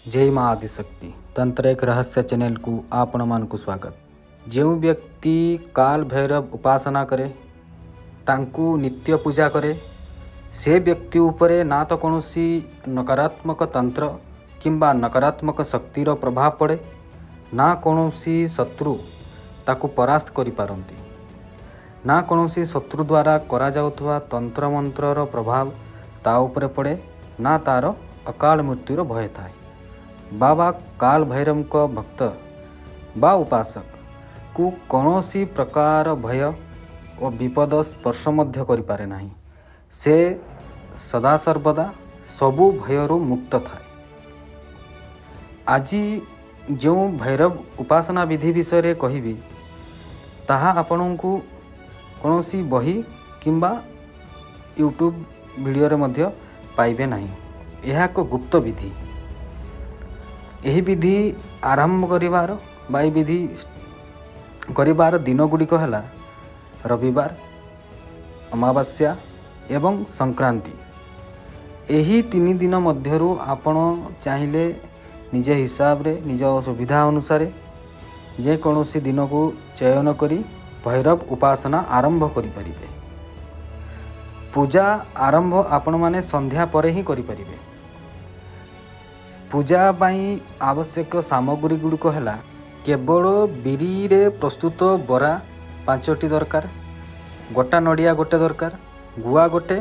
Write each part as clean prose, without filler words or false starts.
जय माँ आदिशक्ति तंत्र एक रहस्य चैनल को आपण मानकु स्वागत। जो व्यक्ति काल भैरव उपासना करे तांकु नित्य पूजा करे से व्यक्ति उपरे ना तो कौनसी नकारात्मक तंत्र किंबा नकारात्मक शक्तिर प्रभाव पड़े ना कौनसी शत्रु ताकु परास्त करि पारंती ना कौनसी शत्रु द्वारा करा जाउथवा तंत्र मंत्रर प्रभाव ता उपरे पड़े ना तार अकाल मृत्युर भय थाए। बाबा काल भैरव को भक्त बा उपासक को कौनसी प्रकार भय और विपद स्पर्श मध्य करि पारे नाही। से सदा सर्वदा सबु भयरु मुक्त थाए। आज जो भैरव उपासना विधि विषय रे कहिबी ताहा आपनकु कौनसी बही किंबा यूट्यूब वीडियो रे मध्य पाइबे नाही। यह एक गुप्त विधि। यही विधि आरंभ करिवार बा विधि करिवार दिन गुड़िक है रविवार, अमावास्या एवं संक्रांति। यही तीन दिन मध्यरु आपण चाहिए निज हिसाब रे निज सुविधा अनुसार जे कौनसी दिन को चयन करी भैरव उपासना आरंभ करि परिबे। पूजा आरंभ आपण माने संध्या परे ही करि परिबे। पूजा पाई आवश्यक सामग्री गुड़िक है केवल बिरी रे प्रस्तुत बरा 5टी दरकार, गोटा नड़िया गोटे दरकार, गुआ गोटे,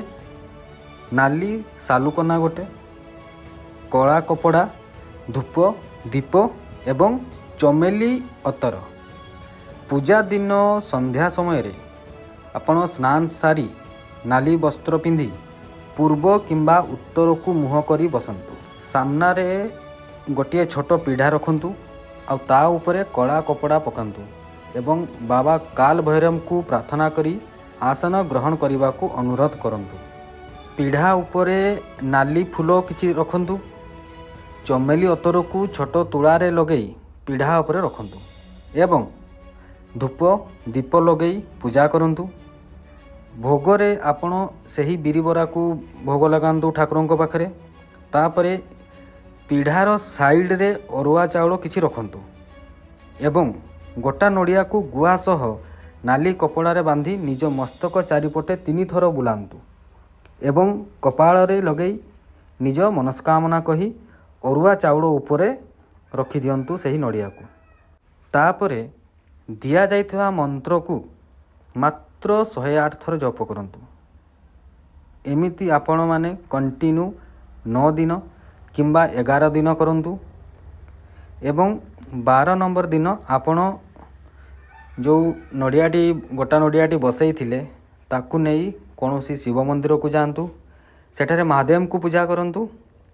नाली सालुकना गोटे, कला कपड़ा, धूप दीप एवं चमेली अतर। पूजा दिन संध्या समय रे आपण स्नान सारी नाली वस्त्र पिंधि पूर्व किंबा उत्तर को मुह करी बसंतु। सामना रे गोटे छोट पीढ़ा रखंतु आ ता उपरे कला कपड़ा पकांतु एवं बाबा काल भैरव को प्रार्थना करी आसन ग्रहण करने को अनुरोध करंतु। पीढ़ा उपरे नाली फूल किछि रखंतु। चमेली अतर को छोट तुला रे लगई पीढ़ा उपरे रखंतु एवं धूप दीप लगई पूजा करंतु। भोगरे आपण सही बिरीबरा को भोग लगांतु ठाकुरंक पाखरे। तापरे पीढ़ार साइड रे अरुआ चाउल किछि रखंतु एवं गोटा नड़िया को गुआ सह नाली कपड़ा बांधी निज मस्तक चारिपटे 3 थर बुलांतु एवं कपाल रे लगई निज मनस्कामना कही अरुआ चाउल उपरे रखि दियंतु सही नड़िया को। तापरे दिया जाइथवा मंत्र को मात्र 108 थर जप करंतु। एमिति आपण माने कंटिन्यू 9 दिन किंबा 11 दिन करंतु एवं 12 नंबर दिन आपण जो नड़ियाटी गोटा नड़ियाटी बसई थिले ताकू नहीं कौनसी शिव मंदिर को जातु। सेठारे महादेव को पूजा करंतु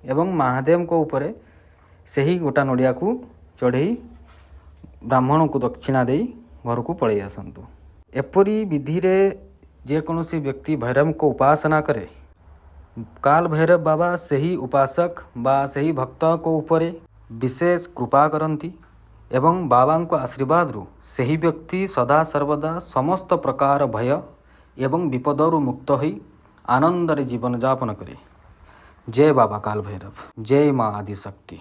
एवं महादेव को ऊपर से ही गोटा नड़िया को चढ़ई ब्राह्मण को दक्षिणा दे घर को पलि आसतु। एपरी विधि रे जे कौनसी व्यक्ति भैरव को उपासना करे काल भैरव बाबा सही उपासक बा सही भक्त को ऊपर विशेष कृपा करती एवं बाबा को आशीर्वाद रु सही व्यक्ति सदा सर्वदा समस्त प्रकार भय एवं विपदरु मुक्त होई आनंद रे जीवन यापन करे। जय बाबा काल भैरव, जय माँ आदिशक्ति।